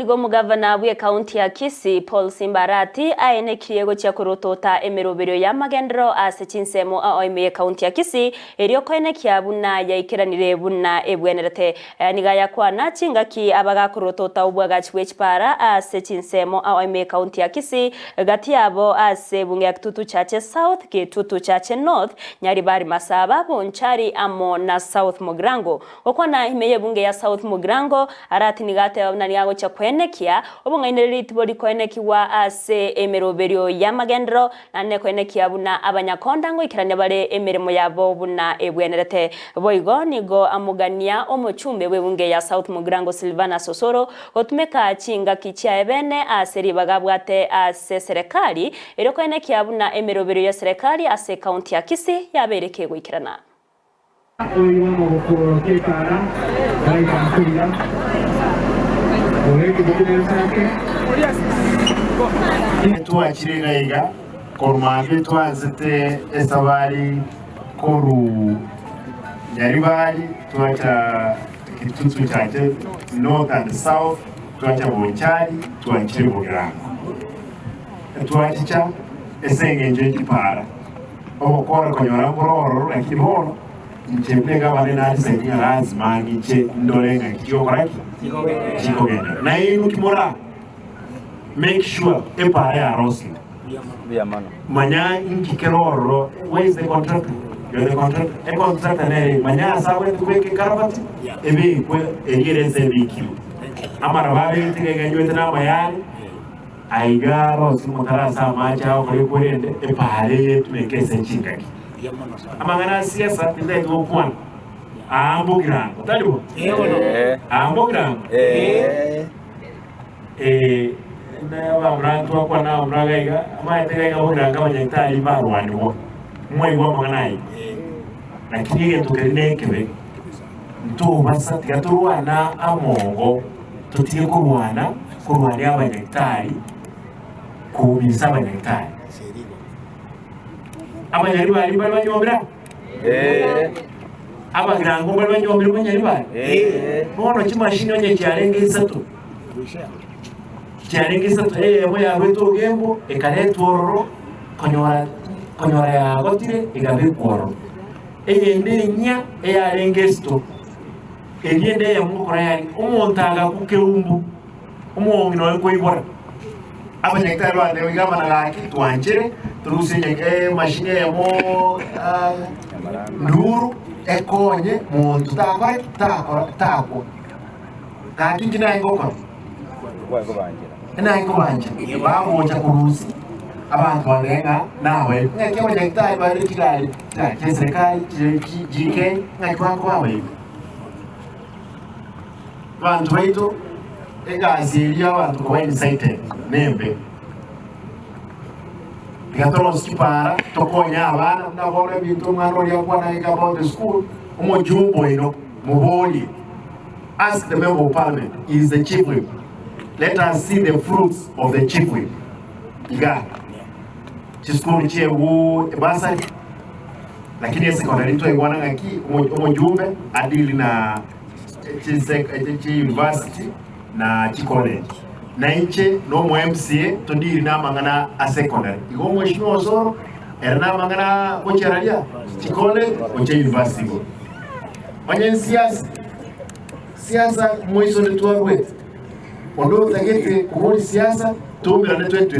igo mugavana w'e county ya Kisii Paul Simba aenekirie gocha kurotota emerobero ya magendero ase chinsemo aoime county ya Kisii erio koenekia buna ya ikiranire buna ebwenerete nigaya kwana chingaki abaga kurotota ubwagachi wechpara ase chinsemo aoime county ya Kisii gati abo ase bunge ya Kitutu Chache South Kitutu Chache North Nyaribari Masaba Bonchari amo na South Mogrango okwana himeye bunge ya South Mogrango arati nigate abunaniago cha kwenekia obungaineri tibodi kwenekiwa ase emeroberio ya magendero nane kwenekia buna abanyakonda ngo ikiranya bare emeremo yabo buna ebwenerete boigo nigo amugania omuchumbe webunge ya South Mogrango Silvana Osoro otumeka chinga kichia ebene ase ribagabwate ase serikali ero kwenekia buna emeroberio ya serikali ase county ya Kisii yabereke gwikirana tuachiriga kormage twazite esabari koru Nyaribari tuacha Kitutu Chache North and South tuacha Bonchari tuachiri Mogrango tuachicha esenge para okora konyora mororo lakini hono ncheplega bane na sengi lazima ngiche ndolenga kiyo koraki chiko genda na inu kimora make sure epare arosi manya inki keroro where is the contract you're the contract a contract na manya sawe kweke karabati ebe kwe egere sebiki amara babe ntige ganyo tena mayani aigaro simutarasa macha okore korende epare tumekese chingaki amangana siasa ndio kwa ambogira utalibo ambogira na bamrantu kwa na umragaiga amaitega bogira ngabanyitali barwaniwo mwewa manganai lakini yetu kerenekebe ntubasa tigaturwana amongo tutiye kurwana abanyitali kubisa abanyitali Nyaribari bari banyobera abagrango bari banyobera Nyaribari bono kimashini onye cyarenge isatu mo yawe to gembo ekare tororo konyora ya gotire igabe koro ndenya yarenge sto egende ya mukora yani umontaga kukeumbu umongino ko ibora abanyitali bande wigabana gaki twanjere turusenge mashine ya mo Nduru ekonye muntu tako kakiki na ingoko na ingobanje baboja kurusi abantu barenga nawe ngeke abanyitali bari kigali cya serikali GK ngakwanko bawe bantu baito egazili abantu ko incited nembe Gatros para tokonya abana ndabona bintu mwana ya kwana about the school umujumbo ino muboli ask the member of parliament is the chief whip. Let us see the fruits of the chief whip. Iga chiskuni chewu basari lakini secondary to iwana ngaki umujumbe adili na university na college na inche no mo MCA to diri na mangana a secondary igo mweshimiwa Osoro era na mangana kocheralia chikole oche university onye siasa mwiso netuarwe ondo tagete kuhoni siasa tumbira netu